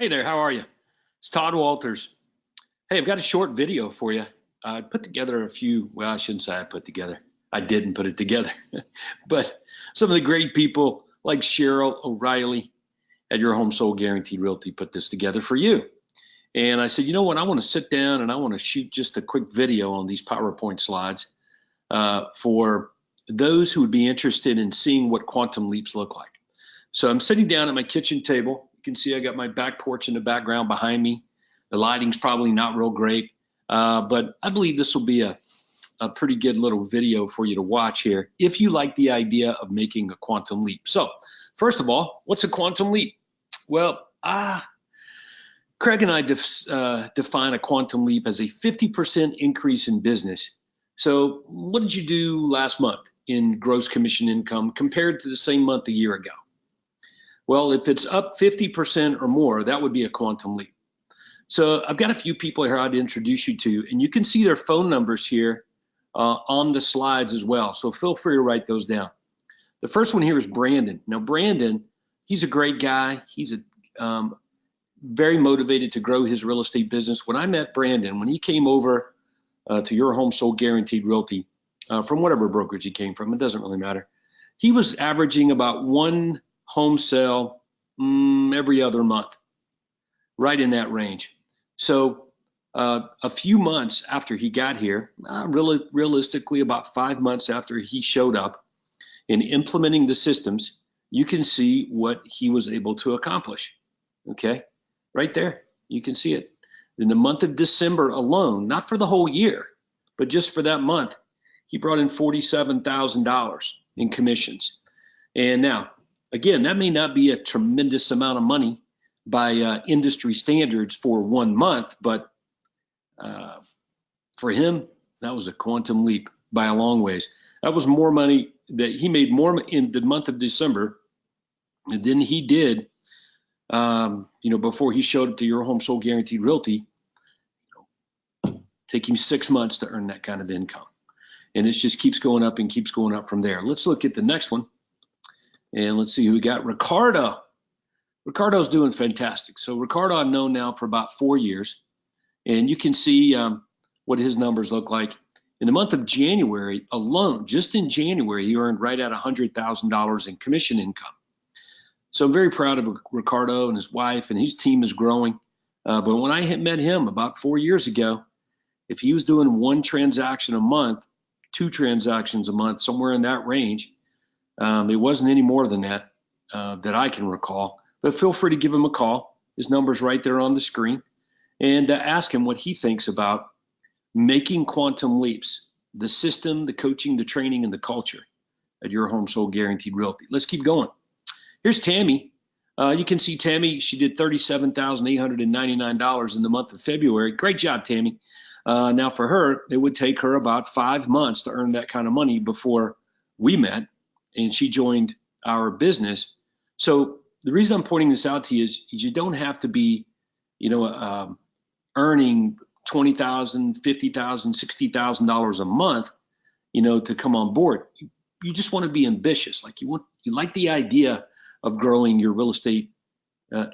Hey there, how are you? It's Todd Walters. Hey, I've got a short video for you. I put together a few, well, I shouldn't say I put together. I didn't put it together. But some of the great people like Cheryl O'Reilly at Your Home Sold Guaranteed Realty put this together for you. And I said, you know what? I want to sit down and I want to shoot just a quick video on these PowerPoint slides for those who would be interested in seeing what quantum leaps look like. So I'm sitting down at my kitchen table. You can see I got my back porch in the background behind me. The lighting's probably not real great, but I believe this will be a pretty good little video for you to watch here if you like the idea of making a quantum leap. So first of all, what's a quantum leap? Well, Craig and I define a quantum leap as a 50% increase in business. So what did you do last month in gross commission income compared to the same month a year ago? Well, if it's up 50% or more, that would be a quantum leap. So I've got a few people here I'd introduce you to, and you can see their phone numbers here on the slides as well. So feel free to write those down. The first one here is Brandon. Now, Brandon, he's a great guy. He's very motivated to grow his real estate business. When I met Brandon, when he came over to Your Home Sold Guaranteed Realty, from whatever brokerage he came from, it doesn't really matter. He was averaging about one home sale every other month, right in that range. So a few months after he got here, realistically about 5 months after he showed up in implementing the systems, you can see what he was able to accomplish. Okay, right there, you can see it. In the month of December alone, not for the whole year, but just for that month, he brought in $47,000 in commissions. And now, again, that may not be a tremendous amount of money by industry standards for 1 month, but for him, that was a quantum leap by a long ways. That was more money that he made more in the month of December than he did, before he showed up to Your Home Sold Guaranteed Realty. Take him 6 months to earn that kind of income. And it just keeps going up and keeps going up from there. Let's look at the next one. And let's see who we got. Ricardo. Ricardo's doing fantastic. So Ricardo I've known now for about 4 years. And you can see what his numbers look like. In the month of January alone, just in January, he earned right at $100,000 in commission income. So I'm very proud of Ricardo and his wife, and his team is growing. But when I met him about 4 years ago, if he was doing 1 transaction a month, 2 transactions a month, somewhere in that range, it wasn't any more than that that I can recall. But feel free to give him a call. His number's right there on the screen. And ask him what he thinks about making quantum leaps, the system, the coaching, the training, and the culture at Your Home Sold Guaranteed Realty. Let's keep going. Here's Tami. You can see Tami, she did $37,899 in the month of February. Great job, Tami. Now for her, it would take her about 5 months to earn that kind of money before we met, and she joined our business. So the reason I'm pointing this out to you is you don't have to be, earning $20,000, $50,000, $60,000 a month, to come on board. You just want to be ambitious. You like the idea of growing your real estate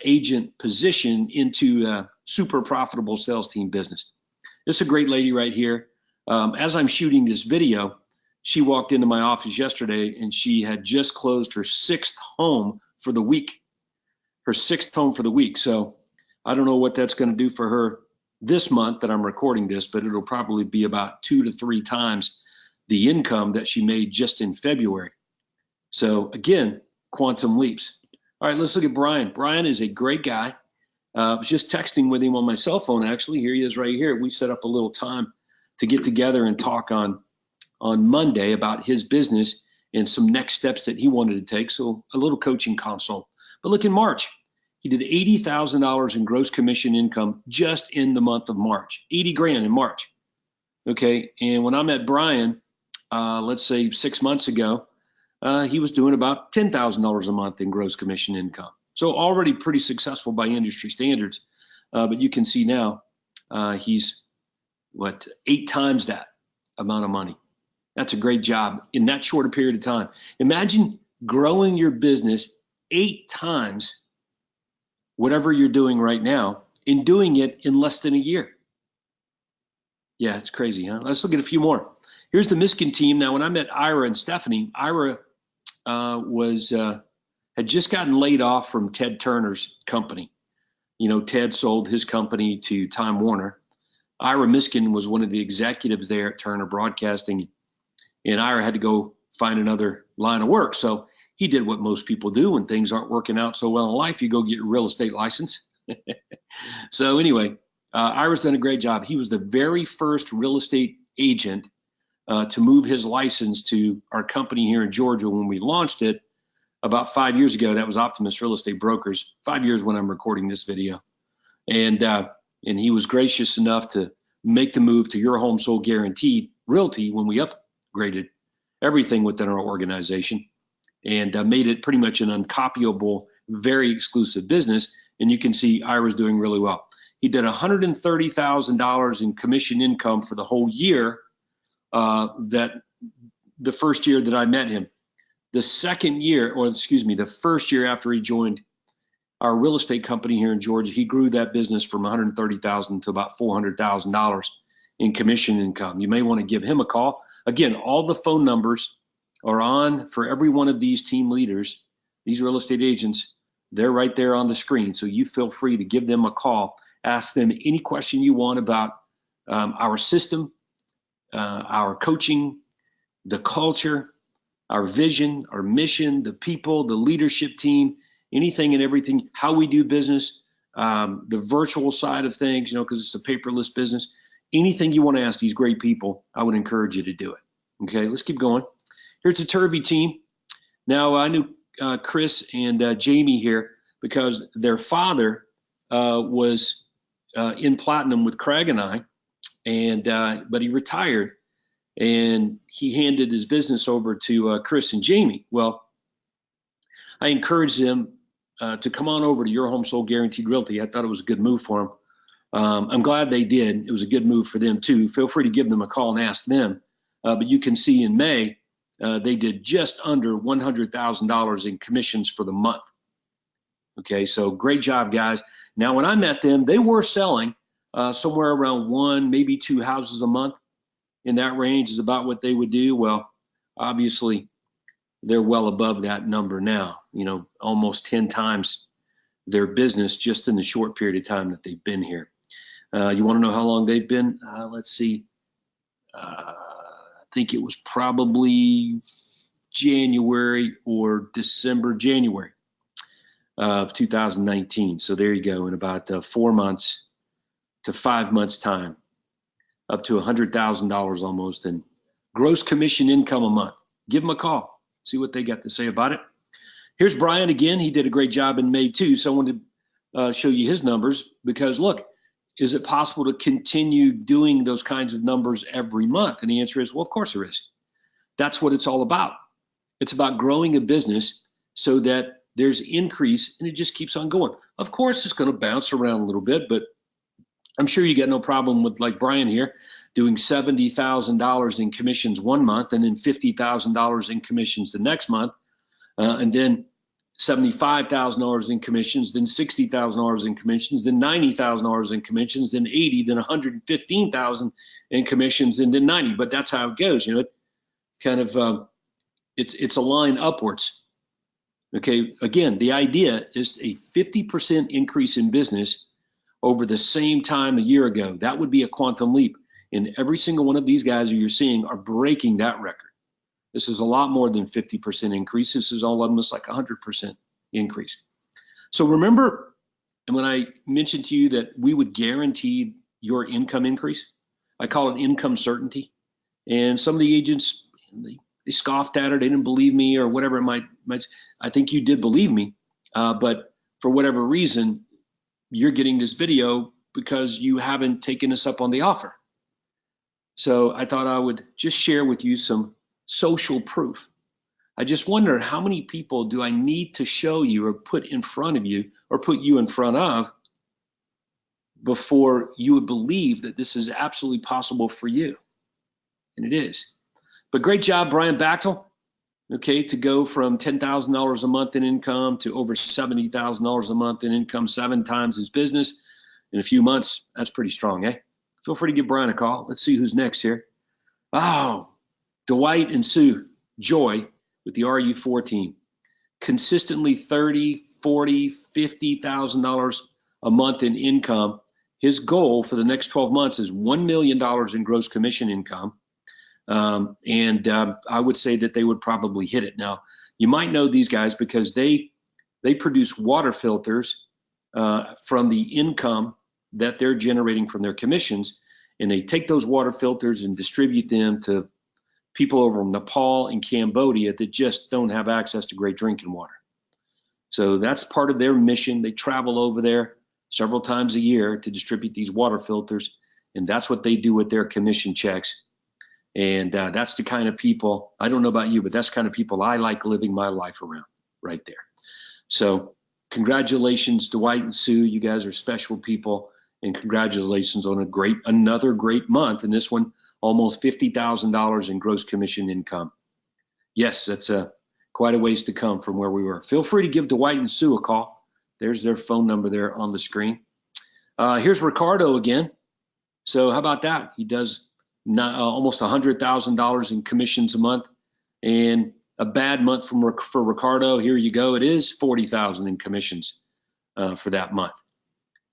agent position into a super profitable sales team business. This is a great lady right here. As I'm shooting this video, she walked into my office yesterday and she had just closed her 6th home for the week. Her 6th home for the week. So I don't know what that's going to do for her this month that I'm recording this, but it'll probably be about 2 to 3 times the income that she made just in February. So again, quantum leaps. All right, let's look at Bryan. Bryan is a great guy. I was just texting with him on my cell phone, actually. Here he is right here. We set up a little time to get together and talk on Monday about his business and some next steps that he wanted to take. So a little coaching consult. But look, in March, he did $80,000 in gross commission income just in the month of March. 80 grand in March. Okay, and when I met Bryan, let's say 6 months ago, he was doing about $10,000 a month in gross commission income. So already pretty successful by industry standards. But you can see now he's 8 times that amount of money. That's a great job in that short a period of time. Imagine growing your business 8 times whatever you're doing right now and doing it in less than a year. Yeah, it's crazy, huh? Let's look at a few more. Here's the Miskin team. Now, when I met Ira and Stephanie, Ira had just gotten laid off from Ted Turner's company. You know, Ted sold his company to Time Warner. Ira Miskin was one of the executives there at Turner Broadcasting, and Ira had to go find another line of work. So he did what most people do when things aren't working out so well in life. You go get your real estate license. So anyway, Ira's done a great job. He was the very first real estate agent to move his license to our company here in Georgia when we launched it about 5 years ago. That was Optimus Real Estate Brokers. 5 years when I'm recording this video, and he was gracious enough to make the move to Your Home Sold Guaranteed Realty when we upgraded everything within our organization and made it pretty much an uncopyable, very exclusive business. And you can see Ira's doing really well. He did $130,000 in commission income for the whole year, that the first year that I met him. The second year, or excuse me, the first year after he joined our real estate company here in Georgia, he grew that business from $130,000 to about $400,000 in commission income. You may want to give him a call. Again, all the phone numbers are on for every one of these team leaders, these real estate agents. They're right there on the screen. So you feel free to give them a call. Ask them any question you want about our system, our coaching, the culture, our vision, our mission, the people, the leadership team, anything and everything, how we do business, the virtual side of things, you know, because it's a paperless business. Anything you want to ask these great people, I would encourage you to do it. Okay, let's keep going. Here's the Turvey team. Now, I knew Chris and Jamie here because their father was in platinum with Craig and I, but he retired and he handed his business over to Chris and Jamie. Well, I encouraged them to come on over to Your Home Sold Guaranteed Realty. I thought it was a good move for them. I'm glad they did. It was a good move for them too. Feel free to give them a call and ask them. But you can see in May, they did just under $100,000 in commissions for the month. Okay, so great job, guys. Now, when I met them, they were selling somewhere around 1, maybe 2 houses a month. In that range is about what they would do. Well, obviously, they're well above that number now, you know, almost 10 times their business just in the short period of time that they've been here. You want to know how long they've been? Let's see. I think it was probably January or January of 2019. So there you go, in about 4 months to 5 months time, up to $100,000 almost in gross commission income a month. Give them a call, see what they got to say about it. Here's Bryan again. He did a great job in May too. So I wanted to show you his numbers because look, is it possible to continue doing those kinds of numbers every month? And the answer is, well, of course there is. That's what it's all about. It's about growing a business so that there's increase and it just keeps on going. Of course, it's going to bounce around a little bit, but I'm sure you got no problem with, like Bryan here, doing $70,000 in commissions one month and then $50,000 in commissions the next month, and then $75,000 in commissions, then $60,000 in commissions, then $90,000 in commissions, then 80, then 115,000 in commissions, and then 90. But that's how it goes, you know. It kind of it's a line upwards. Okay. Again, the idea is a 50% increase in business over the same time a year ago. That would be a quantum leap. And every single one of these guys who you're seeing are breaking that record. This is a lot more than 50% increase. This is almost like 100% increase. So remember, and when I mentioned to you that we would guarantee your income increase, I call it income certainty. And some of the agents, they scoffed at it. They didn't believe me or whatever it might. I think you did believe me, but for whatever reason, you're getting this video because you haven't taken us up on the offer. So I thought I would just share with you some social proof. I just wonder how many people do I need to show you or put in front of you or put you in front of before you would believe that this is absolutely possible for you. And it is. But great job, Bryan Bachtel. okay, to go from $10,000 a month in income to over $70,000 a month in income, 7 times his business in a few months. That's pretty strong, eh? Feel free to give Bryan a call. Let's see who's next here. Oh, Dwight and Sue Joy with the RU4 team. Consistently $30,000, $40,000, $50,000 a month in income. His goal for the next 12 months is $1 million in gross commission income. I would say that they would probably hit it. Now, you might know these guys because they produce water filters from the income that they're generating from their commissions, and they take those water filters and distribute them to people over in Nepal and Cambodia that just don't have access to great drinking water. So that's part of their mission. They travel over there several times a year to distribute these water filters, and that's what they do with their commission checks. And that's the kind of people, I don't know about you, but that's the kind of people I like living my life around right there. So congratulations, Dwight and Sue. You guys are special people, and congratulations on another great month. And this one, almost $50,000 in gross commission income. Yes, that's quite a ways to come from where we were. Feel free to give Dwight and Sue a call. There's their phone number there on the screen. Here's Ricardo again. So how about that? He does almost $100,000 in commissions a month, and a bad month for Ricardo. Here you go. It is $40,000 in commissions for that month.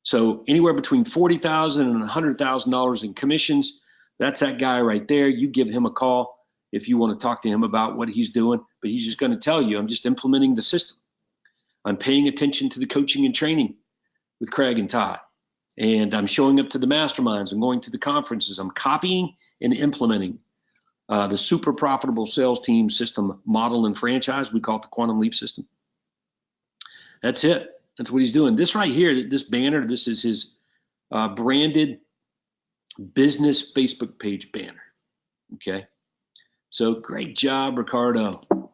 So anywhere between $40,000 and $100,000 in commissions. That's that guy right there. You give him a call if you want to talk to him about what he's doing, but he's just going to tell you, I'm just implementing the system. I'm paying attention to the coaching and training with Craig and Todd. And I'm showing up to the masterminds. I'm going to the conferences. I'm copying and implementing the super profitable sales team system model and franchise. We call it the Quantum Leap system. That's it. That's what he's doing. This right here, this banner, this is his branded business Facebook page banner. Okay. So great job, Ricardo. All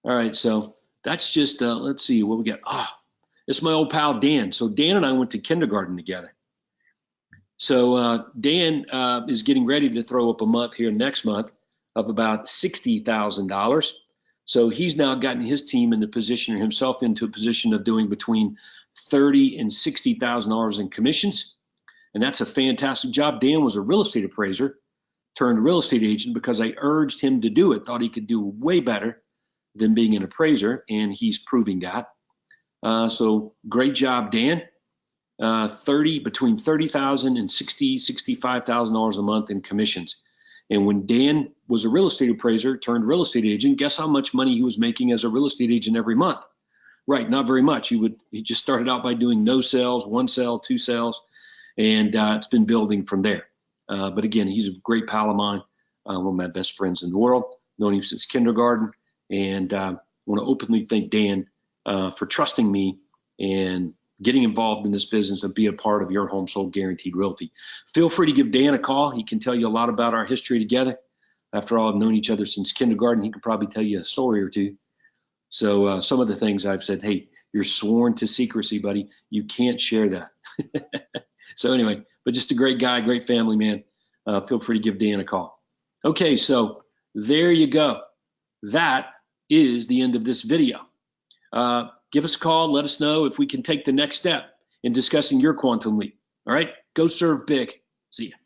right. So that's just, let's see what we got. It's my old pal, Dan. So Dan and I went to kindergarten together. So Dan is getting ready to throw up a month here next month of about $60,000. So he's now gotten his team in the position, or himself into a position of doing between $30,000 and $60,000 in commissions. And that's a fantastic job. Dan was a real estate appraiser turned real estate agent because I urged him to do it, thought he could do way better than being an appraiser, and he's proving that. So great job, Dan. Between $30,000 and $65,000 a month in commissions. And when Dan was a real estate appraiser turned real estate agent, guess how much money he was making as a real estate agent every month? Right, not very much. He just started out by doing no sales, 1 sale, 2 sales, and it's been building from there. But again, he's a great pal of mine, one of my best friends in the world, known him since kindergarten, and I want to openly thank Dan for trusting me and getting involved in this business and be a part of your home sold guaranteed realty. Feel free to give Dan a call. He can tell you a lot about our history together. After all, I've known each other since kindergarten. He can probably tell you a story or two. So some of the things I've said, hey, you're sworn to secrecy, buddy. You can't share that. So anyway, but just a great guy, great family man. Feel free to give Dan a call. Okay, so there you go. That is the end of this video. Give us a call. Let us know if we can take the next step in discussing your quantum leap. All right, go serve big. See ya.